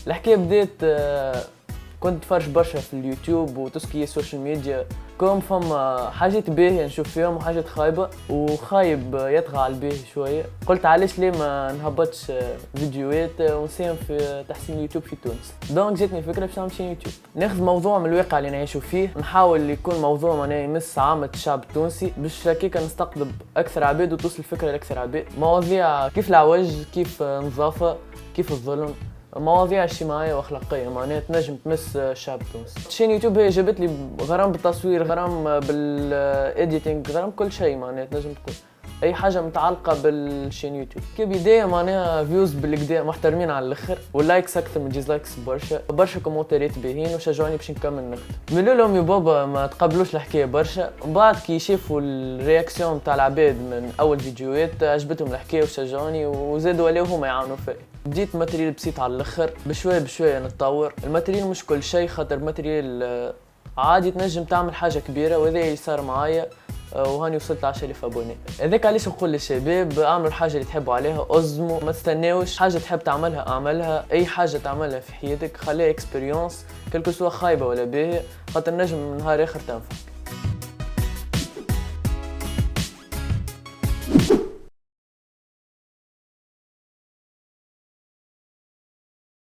الحكايه بدات كنت نتفرج برشا في اليوتيوب وتسكي السوشيال ميديا، كوم فما حاجات باهية نشوف فيهم وحاجات خايبة، وخايب يطغى على الباهي شوية. قلت علاش ليه ما نهبطش فيديوهات ونساهم في تحسين اليوتيوب في تونس. دونك جاتني فكرة باش نعمل شي يوتيوب، ناخذ موضوع من الواقع اللي نعيشوا فيه، نحاول يكون موضوع معناه يمس عامة الشعب التونسي باش هكاك نستقطب أكثر عباد وتوصل الفكرة لأكثر عباد. مواضيع كيف العوج، كيف النظافة، كيف الظلم، مواضيع اجتماعيه واخلاقيه معناها تنجم تمس الشعب التونسي. شين يوتيوب هي جابت لي غرام بالتصوير، غرام بالاديتينغ، غرام كل شيء معناها تنجم تقول اي حاجه متعلقه بالشين يوتيوب. كبدايه معناها فيوز بالكدا محترمين على الاخر، واللايكس اكثر من ديزلايكس برشا كومنتات باهيين وشجعوني باش نكمل نخدم. من لهم يا بابا ما تقبلوش الحكايه برشا، من بعد كي شافوا الرياكسيون تاع العباد من اول فيديوهات عجبتهم الحكايه وشجعوني وزادوا ولاو هما يعاونوا فيا. بديت ماتريال بسيط على الاخر، بشويه بشويه نتطور. الماتريال مش كل شيء، خاطر ماتريال عادي تنجم تعمل حاجه كبيره، وهذا اللي صار معايا وهاني وصلت 10,000 ابوني. هذاك علاش نقول للشباب اعملوا الحاجه اللي تحبوا عليها، ازموا، ما تستناوش حاجه تحب تعملها اعملها. اي حاجه تعملها في حياتك خليها اكسبيريونس، كلكو سوا خايبه ولا باهيه، خاطر نجم من نهار اخر تنفع.